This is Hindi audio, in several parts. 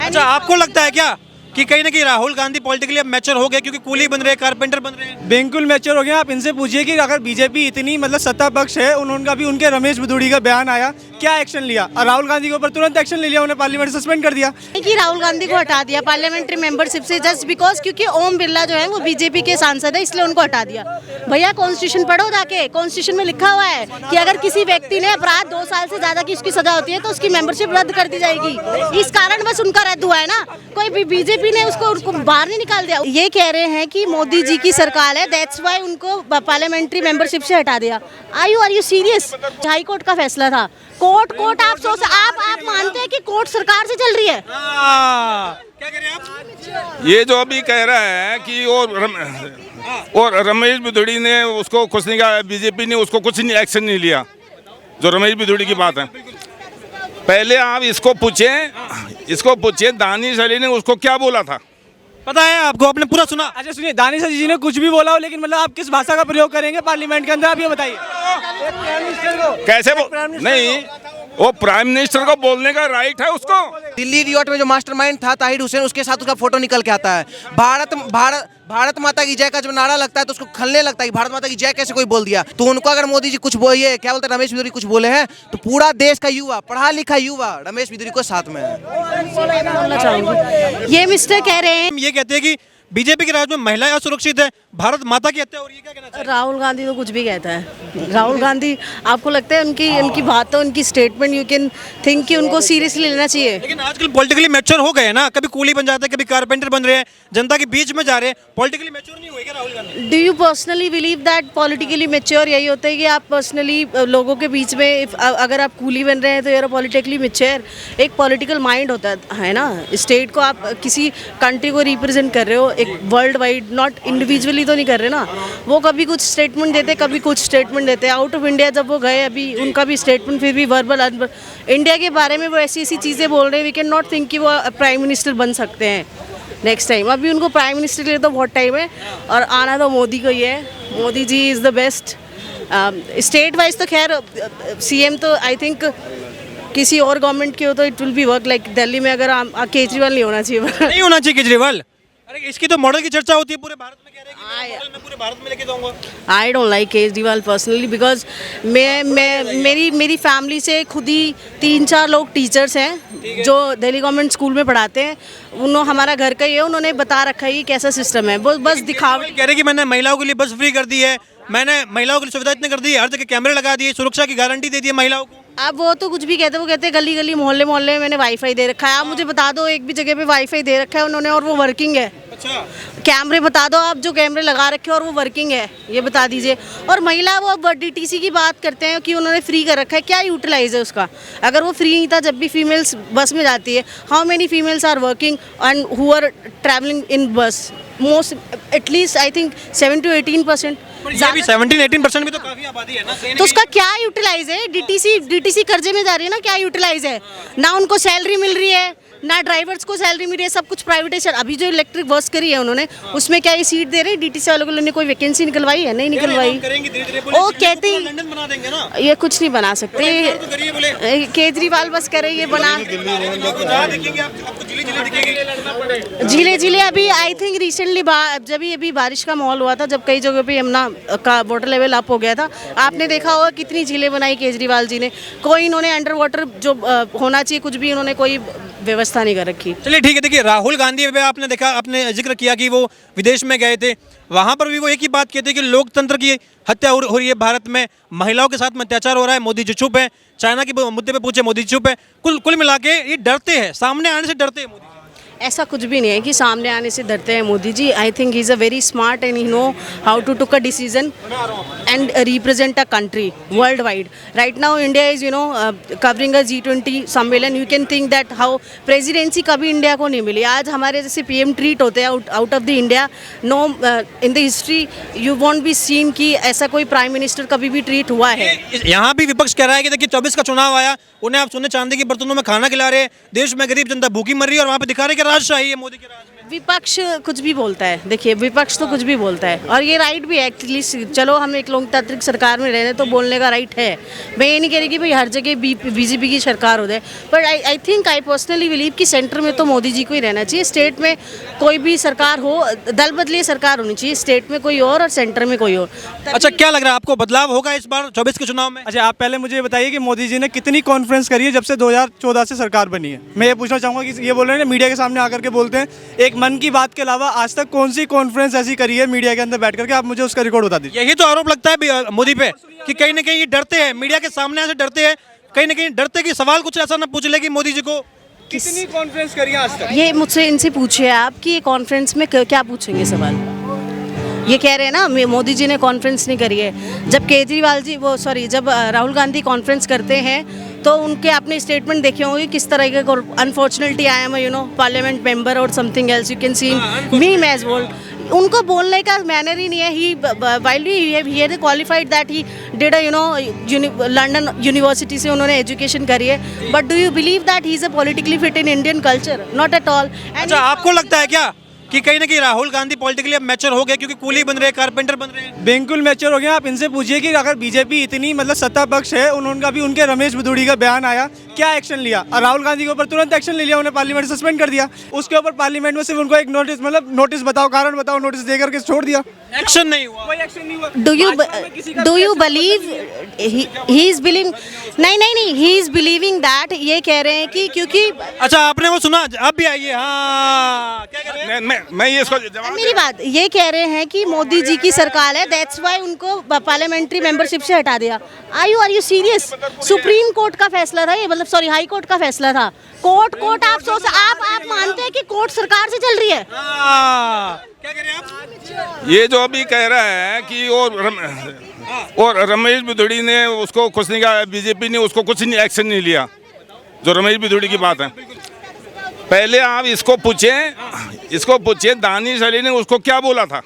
अच्छा, आपको लगता है क्या कि कहीं ना कहीं राहुल गांधी पॉलिटिकली अब मैच्योर हो गए, क्योंकि कूली बन रहे हैं, कारपेंटर बन रहे हैं? बिल्कुल मैच्योर हो गए। आप इनसे पूछिए कि अगर बीजेपी इतनी मतलब सत्ता पक्ष है, उनका भी उनके रमेश भदौड़ी का बयान आया, क्या एक्शन लिया? और राहुल गांधी के ऊपर तुरंत एक्शन ले लिया, उन्हें पार्लियामेंट सस्पेंड कर दिया। कि राहुल गांधी को हटा दिया पार्लियामेंट्री मेंबरशिप से जस्ट बिकॉज क्योंकि ओम बिरला जो है वो बीजेपी के सांसद है, इसलिए उनको हटा दिया। भैया कॉन्स्टिट्यूशन पढ़ो जाके, कॉन्स्टिट्यूशन में लिखा हुआ है कि अगर किसी व्यक्ति ने अपराध 2 साल से ज्यादा की उसकी सजा होती है तो उसकी मेंबरशिप रद्द कर दी जाएगी। इस कारण बस उनका रद्द हुआ है ना, कोई भी बीजेपी ने उसको बाहर नहीं निकाल दिया। ये कह रहे हैं कि मोदी जी की सरकार है, दैट्स व्हाई उनको पार्लियामेंट्री मेंबरशिप से हटा दिया। Are you serious? High court का फैसला था। कोर्ट आप मानते हैं कि कोर्ट सरकार से चल रही है? क्या कह रहे हैं आप? ये जो अभी कह रहा है कि और रमेश भदौड़ी ने उसको कुछ नहीं कहा, बीजेपी ने उसको कुछ नहीं एक्शन नहीं लिया, जो रमेश भदौड़ी की बात है। पहले आप इसको पूछे दानिश अली ने उसको क्या बोला था, पता है आपको? आपने पूरा सुना? अच्छा सुनिए, दानिश अली जी ने कुछ भी बोला हो, लेकिन मतलब आप किस भाषा का प्रयोग करेंगे पार्लियामेंट के अंदर, आप ये बताइए। कैसे नहीं, वो प्राइम मिनिस्टर को बोलने का राइट है उसको। दिल्ली रियोट में जो मास्टरमाइंड था ताहिर हुसैन, उसके साथ उसका फोटो निकल के आता है। भारत माता की जय का जब नारा लगता है तो उसको खलने लगता है कि भारत माता की जय कैसे कोई बोल दिया। तो उनको अगर मोदी जी कुछ बोलिए, क्या बोलते हैं, रमेश भदौड़ी कुछ बोले हैं, तो पूरा देश का युवा, पढ़ा लिखा युवा रमेश भदौड़ी को साथ में है। बोलना चाहूंगी, ये मिस्टर कह रहे हैं, ये कहते हैं कि बीजेपी के राज में महिलाएं असुरक्षित है, भारत माता की हत्या हो रही है, क्या कहना चाहिए? राहुल गांधी तो कुछ भी कहता है। राहुल गांधी, आपको लगता है उनकी बातों, उनकी स्टेटमेंट यू कैन थिंक कि उनको सीरियसली लेना चाहिए? लेकिन आजकल पॉलिटिकली मैच्योर हो गए हैं ना, कभी कूली बन जाते हैं, कभी कारपेंटर बन रहे हैं, जनता के बीच में जा रहे हैं, पॉलिटिकली मैच्योर नहीं हुए क्या Rahul Gandhi? Do you personally believe that politically mature यही होता है कि आप पर्सनली लोगों के बीच में अगर आप कूली बन रहे हैं तो यार पॉलिटिकली मेच्योर? एक पॉलिटिकल माइंड होता है ना, स्टेट को आप किसी कंट्री को रिप्रेजेंट कर रहे हो, एक वर्ल्ड वाइड, नॉट इंडिविजुअली तो नहीं कर रहे ना। वो कभी कुछ स्टेटमेंट देते, कभी कुछ स्टेटमेंट देते। आउट ऑफ इंडिया जब वो गए, अभी उनका भी स्टेटमेंट फिर भी वर्बल, इंडिया के बारे में वो ऐसी ऐसी चीज़ें बोल रहे हैं, वी कैन नॉट थिंक कि वो प्राइम मिनिस्टर बन सकते हैं नेक्स्ट टाइम। अभी उनको प्राइम मिनिस्टर के लिए तो बहुत टाइम है, और आना तो मोदी को ही है। Modi ji is the best. State wise तो खैर सीएम तो आई थिंक किसी और गवर्नमेंट की हो तो it will be work, like Delhi में अगर केजरीवाल नहीं होना चाहिए। नहीं होना चाहिए केजरीवाल? अरे इसकी तो मॉडल की चर्चा होती है पूरे भारत में, कह रहे हैं कि मॉडल मैं पूरे भारत में लेके जाऊंगा। I don't like Kejriwal personally, because मेरी फैमिली से खुद ही 3-4 लोग टीचर्स हैं जो दिल्ली गवर्नमेंट स्कूल में पढ़ाते हैं। उन्होंने, हमारा घर का ही है, उन्होंने बता रखा है कि कैसा सिस्टम है। बस दिखावट। कह रहे कि मैंने महिलाओं के लिए बस फ्री कर दी है, मैंने महिलाओं के लिए सुविधा इतनी कर दी है, हर जगह कैमरे लगा दिए, सुरक्षा की गारंटी दे दी है महिलाओं को। अब वो तो कुछ भी कहते हैं, वो कहते हैं गली गली मोहल्ले मोहल्ले में मैंने वाईफाई दे रखा है। आप मुझे बता दो एक भी जगह पे वाईफाई दे रखा है उन्होंने और वो वर्किंग है? अच्छा, कैमरे बता दो आप, जो कैमरे लगा रखे और वो वर्किंग है, ये बता दीजिए। और महिला, वो डीटीसी की बात करते हैं कि उन्होंने फ्री कर रखा है, क्या यूटिलाइज है उसका? अगर वो फ्री नहीं था, जब भी फीमेल्स बस में जाती है, how many females are working and who are travelling in bus? Most at least I think 7 to 18%। 17-18% भी तो काफी आबादी है ना, तो उसका क्या यूटिलाइज है? डीटीसी कर्जे में जा रही है ना, क्या यूटिलाइज है? ना उनको सैलरी मिल रही है, ना ड्राइवर्स को सैलरी मिल रही है, सब कुछ प्राइवेटाइजेशन। अभी जो इलेक्ट्रिक बस करी है उन्होंने, उसमें क्या ये सीट दे रहे हैं डीटीसी वालों को? उन्होंने कोई वैकेंसी निकलवाई है? नहीं निकलवाई। वो कहते बना देंगे ना, ये कुछ नहीं बना सकते। केजरीवाल बस करे ये बना, जिले जिले। अभी आई थिंक रिसेंटली जब अभी बारिश का माहौल हुआ था, जब कई जगह पे यमुना का वाटर लेवल अप हो गया था, आपने देखा होगा कितनी झीलें बनाई केजरीवाल जी ने। कोई इन्होंने अंडर वाटर जो होना चाहिए कुछ भी इन्होंने कोई व्यवस्था नहीं कर रखी। चलिए ठीक है। देखिए राहुल गांधी पे आपने देखा, आपने जिक्र किया कि वो विदेश में गए थे, वहाँ पर भी वो एक ही बात कहते हैं कि लोकतंत्र की हत्या हो रही है भारत में, महिलाओं के साथ में अत्याचार हो रहा है, मोदी जी चुप है। चाइना के मुद्दे पे पूछे, मोदी जी चुप है। कुल मिला के ये डरते हैं, सामने आने से डरते हैं मोदी। ऐसा कुछ भी नहीं है कि सामने आने से डरते हैं Modi ji. I think he is a very smart and he know how to took a decision and represent a country world wide. Right now India is covering a G20 सम्मेलन। You can think that how presidency कभी इंडिया को नहीं मिली। आज हमारे जैसे PM ट्रीट होते हैं out of the India. No in the history you want be seen कि ऐसा कोई प्राइम मिनिस्टर कभी भी ट्रीट हुआ है। यहाँ भी विपक्ष कह रहा है कि देखिए 24 का चुनाव आया, उन्हें आप सोने चांदी के बर्तनों में खाना खिला रहे, देश में गरीब जनता भूखी मर रही है, और वहाँ पे दिखा रहे कि राजशाही है मोदी के राज में। विपक्ष कुछ भी बोलता है, देखिए विपक्ष तो कुछ भी बोलता है और ये राइट भी है एक्चुअली। चलो हम एक लोकतांत्रिक सरकार में रह रहे हैं तो बोलने का राइट है। मैं ये नहीं कह रही कि भाई हर जगह बीजेपी की सरकार हो जाए, but I think I personally believe कि सेंटर में तो मोदी जी को ही रहना चाहिए। स्टेट में कोई भी सरकार हो, दल बदली सरकार होनी चाहिए, स्टेट में कोई और सेंटर में कोई और। अच्छा, क्या लग रहा है आपको बदलाव होगा इस बार 24 के चुनाव में? अच्छा, आप पहले मुझे ये बताइए कि मोदी जी ने कितनी कॉन्फ्रेंस करी है जब से 2014 से सरकार बनी है। मैं ये पूछना चाहूँगा कि ये बोल रहे हैं ना, मीडिया के सामने आकर के बोलते हैं, एक मन की बात के अलावा आज तक कौन सी कॉन्फ्रेंस ऐसी करी है मीडिया के अंदर बैठ करके? आप मुझे उसका रिकॉर्ड बता दीजिए। यही तो आरोप लगता है मोदी पे कि कहीं ना कहीं ये डरते हैं, मीडिया के सामने से डरते हैं, कहीं ना कहीं डरते कि सवाल कुछ ऐसा ना पूछ ले कि मोदी जी को। कितनी कॉन्फ्रेंस करी है आज तक? ये मुझसे इनसे पूछिए आप कि ये कॉन्फ्रेंस में क्या पूछेंगे सवाल। ये कह रहे हैं ना मोदी जी ने कॉन्फ्रेंस नहीं करी है। जब केजरीवाल जी जब राहुल गांधी कॉन्फ्रेंस करते हैं तो उनके आपने स्टेटमेंट देखे होंगे किस तरह के। Unfortunately I am parliament member और something else, you can see me as bold. उनको बोलने का मैनर ही नहीं है। He while he had qualified that he did a London university से उन्होंने एजुकेशन करी है, but do you believe that he is a politically fit in Indian culture? Not at all. अच्छा, आपको लगता है क्या कि कहीं ना कहीं राहुल गांधी पॉलिटिकली अब मैच्योर हो गए क्योंकि कूली बन रहे हैं, कारपेंटर बन रहे हैं? बिल्कुल मैच्योर हो गया। आप इनसे पूछिए कि अगर बीजेपी इतनी मतलब सत्ता पक्ष है, उनका भी उनके रमेश भदौड़ी का बयान आया, क्या एक्शन लिया? और राहुल गांधी के ऊपर तुरंत एक्शन ले लिया, उन्हें पार्लियामेंट सस्पेंड कर दिया। उसके ऊपर पार्लियामेंट में सिर्फ उनको एक नोटिस बताओ, कारण बताओ, नोटिस दे करके छोड़ दिया। एक्शन नहीं हुआ। कोई एक्शन नहीं हुआ। Do you believe he is believing? नहीं, ही इज बिलीविंग दैट, ये कह रहे हैं कि क्योंकि अच्छा, आपने वो सुना? आप भी आइए। हाँ, क्या कह रहे हैं? मैं ये इसको जवाब मेरी बात ये कह रहे हैं कि मोदी जी की सरकार है, दैट्स व्हाई उनको पार्लियामेंट्री मेंबरशिप से हटा दिया। Are you serious? Supreme court का फैसला था ये, मतलब सॉरी हाई कोर्ट का फैसला था। कोर्ट आप मानते हैं कि कोर्ट सरकार से चल रही है? क्या कह रहे हैं आप? ये जो अभी कह रहा है कि और रमेश भदौड़ी ने उसको कुछ नहीं कहा, बीजेपी ने उसको कुछ नहीं एक्शन नहीं लिया, जो रमेश भदौड़ी की बात है। पहले आप इसको पूछे दानिश अली ने उसको क्या बोला था,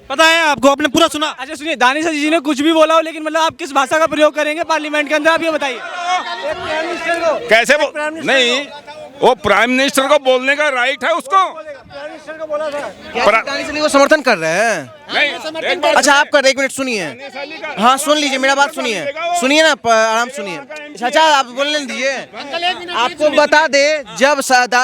पता है आपको? आपने पूरा सुना? अच्छा सुनिए, दानिश अली जी ने कुछ भी बोला हो, लेकिन मतलब आप किस भाषा का प्रयोग करेंगे पार्लियामेंट के अंदर, आप ये बताइए। कैसे नहीं, वो प्राइम मिनिस्टर को बोलने का राइट है उसको। दानिश अली को समर्थन कर रहे हैं? नहीं, अच्छा, आप कर, एक मिनट सुनिए। हाँ सुन लीजिए, मेरा बात सुनिए ना, आराम सुनिए। चाचा आप बोलने दीजिए। आपको बता दे, जब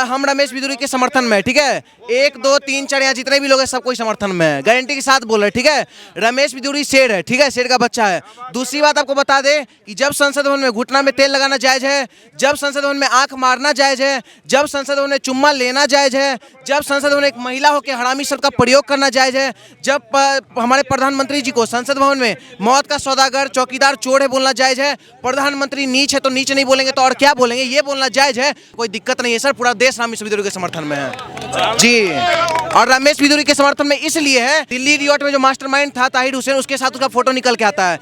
हम रमेश भदौड़ी के समर्थन में, ठीक है, 1 2 3 4 यहाँ जितने भी लोग हैं सब कोई समर्थन में है, गारंटी के साथ बोल रहे, ठीक है। रमेश भदौड़ी शेर है, ठीक है, शेर का बच्चा है। दूसरी बात आपको बता दे कि जब संसद भवन में घुटना में तेल लगाना जायज है, जब संसद भवन में आंख मारना जायज है, जब संसद भवन में चुम्मा लेना जायज है, जब संसद भवन में एक महिला होकर हरामी शब्द का प्रयोग करना जायज है, जब हमारे प्रधानमंत्री जी को संसद भवन में मौत का सौदागर, चौकीदार, चोर है बोलना जायज है, प्रधानमंत्री नीच है तो नीच नहीं बोलेंगे तो और क्या बोलेंगे, ये बोलना जायज है। कोई दिक्कत नहीं है सर, पूरा देश रमेश भदौड़ी के समर्थन में है जी। और रमेश भदौड़ी के समर्थन में इसलिए है, दिल्ली रियोट में जो मास्टरमाइंड था ताहिर हुसैन, उसके साथ उसका फोटो निकल के आता है।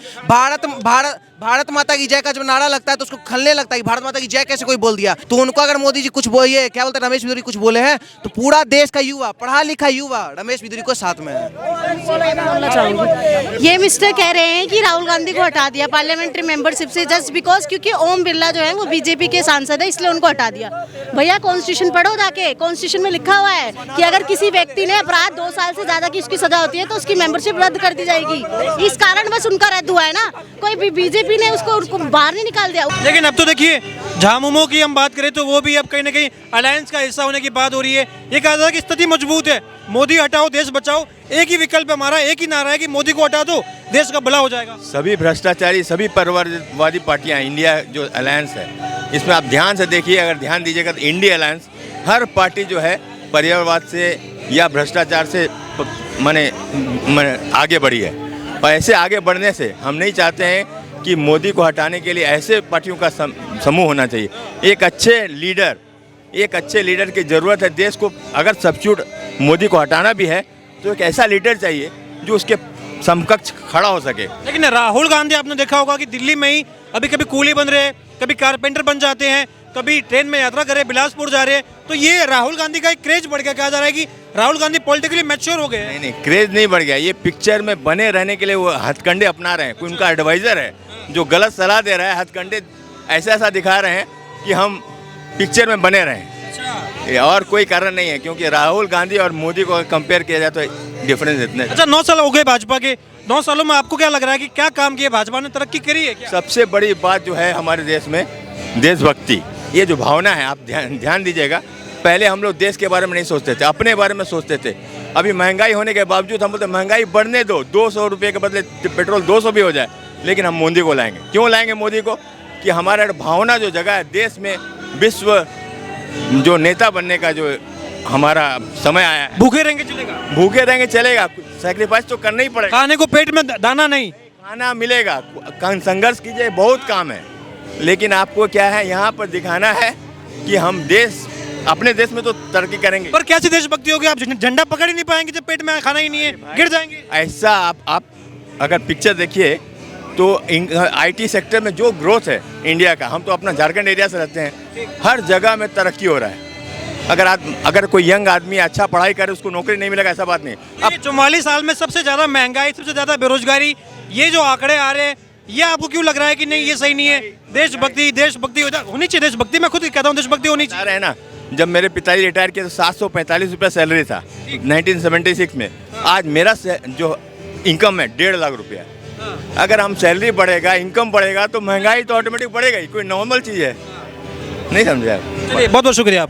भारत माता की जय का जब नारा लगता है तो उसको खलने लगता है कि भारत माता की जय कैसे कोई बोल दिया। तो उनको अगर मोदी जी कुछ बोलिए, क्या बोलते हैं, रमेश भदौड़ी कुछ बोले हैं तो पूरा देश का युवा, पढ़ा लिखा युवा रमेश भदौड़ी को साथ में है। बोलना चाहूंगी, ये मिस्टर कह रहे हैं कि राहुल गांधी को हटा दिया पार्लियामेंट्री मेंबरशिप से जस्ट बिकॉज क्योंकि ओम बिरला जो है वो बीजेपी के सांसद है, इसलिए उनको हटा दिया। भैया कॉन्स्टिट्यूशन पढ़ो जाके, कॉन्स्टिट्यूशन में लिखा हुआ है कि अगर किसी व्यक्ति ने अपराध 2 साल से ज्यादा की उसकी सजा होती है तो उसकी मेंबरशिप रद्द कर दी जाएगी। इस कारण बस उनका रद्द हुआ है ना, कोई भी बीजेपी ने उसको बाहर नहीं निकाल दिया। लेकिन अब तो देखिए, झामुमो की हम बात करें तो वो भी अब कहीं ना कहीं अलायंस का हिस्सा होने की बात हो रही है। ये कहा था कि स्थिति मजबूत है, मोदी हटाओ देश बचाओ, एक ही विकल्प है हमारा, एक ही नारा है कि मोदी को हटा दो, देश का भला हो जाएगा। सभी भ्रष्टाचारी, सभी परिवारवादी पार्टियां, इंडिया जो अलायंस है, इसमें आप ध्यान से देखिए, अगर ध्यान दीजिएगा तो इंडिया अलायंस हर पार्टी जो है परिवारवाद से या भ्रष्टाचार से माने आगे बढ़ी है। और ऐसे आगे बढ़ने से हम नहीं चाहते हैं कि मोदी को हटाने के लिए ऐसे पार्टियों का समूह होना चाहिए। एक अच्छे लीडर की ज़रूरत है देश को। अगर सब्स्टिट्यूट मोदी को हटाना भी है तो एक ऐसा लीडर चाहिए जो उसके समकक्ष खड़ा हो सके। लेकिन राहुल गांधी आपने देखा होगा कि दिल्ली में ही अभी कभी कूली बन रहे हैं, कभी कारपेंटर बन जाते हैं, कभी ट्रेन में यात्रा करे बिलासपुर जा रहे हैं। तो ये राहुल गांधी का एक क्रेज बढ़ गया, कहा जा रहा है कि राहुल गांधी पॉलिटिकली मैच्योर हो गए। नहीं, क्रेज नहीं बढ़ गया, ये पिक्चर में बने रहने के लिए वो हथकंडे अपना रहे हैं। कोई उनका एडवाइजर है जो गलत सलाह दे रहा है, हथकंडे ऐसा दिखा रहे हैं कि हम पिक्चर में बने रहें। ये और कोई कारण नहीं है, क्योंकि राहुल गांधी और मोदी को कंपेयर किया जाए तो डिफरेंस इतने। अच्छा 9 साल हो गए भाजपा के, 9 सालों में आपको क्या लग रहा है कि क्या काम किया भाजपा ने, तरक्की करी है क्या? सबसे बड़ी बात जो है हमारे देश में देशभक्ति, ये जो भावना है, आप ध्यान दीजिएगा। पहले हम लोग देश के बारे में नहीं सोचते थे, अपने बारे में सोचते थे। अभी महंगाई होने के बावजूद हम बोलते महंगाई बढ़ने दो, 200 रुपये के बदले पेट्रोल 200 भी हो जाए, लेकिन हम मोदी को लाएंगे। क्यों लाएंगे मोदी को? कि हमारा भावना जो जगह है देश में, विश्व जो नेता बनने का जो हमारा समय आया है, भूखे रहेंगे चलेगा, भूखे रहेंगे चलेगा, सैक्रिफाइस तो करना ही पड़ेगा। खाने को पेट में दाना नहीं, खाना मिलेगा, संघर्ष कीजिए, बहुत काम है। लेकिन आपको क्या है, यहाँ पर दिखाना है कि हम देश, अपने देश में तो तरक्की करेंगे। पर कैसी देशभक्ति होगी? आप झंडा पकड़ ही नहीं पाएंगे जब पेट में खाना ही नहीं है, गिर जाएंगे। ऐसा आप अगर पिक्चर देखिए तो आईटी सेक्टर में जो ग्रोथ है इंडिया का, हम तो अपना झारखंड एरिया से रहते हैं, हर जगह में तरक्की हो रहा है। अगर कोई यंग आदमी अच्छा पढ़ाई करे उसको नौकरी नहीं मिलेगा, ऐसा बात नहीं। अब 44 साल में सबसे ज्यादा महंगाई, सबसे ज्यादा बेरोजगारी, ये जो आंकड़े आ रहे हैं, ये आपको क्यों लग रहा है कि नहीं ये सही नहीं है? देशभक्ति होनी चाहिए, देशभक्ति मैं खुद कहता हूँ, देशभक्ति होनी चाहिए। है ना, जब मेरे पिताजी रिटायर किए तो 745 रुपये सैलरी था 1976 में। आज मेरा जो इनकम है 1.5 लाख रुपया। अगर हम सैलरी बढ़ेगा, इनकम बढ़ेगा, तो महंगाई तो ऑटोमेटिक बढ़ेगा ही, कोई नॉर्मल चीज़ है। नहीं समझे आप? चलिए बहुत बहुत शुक्रिया।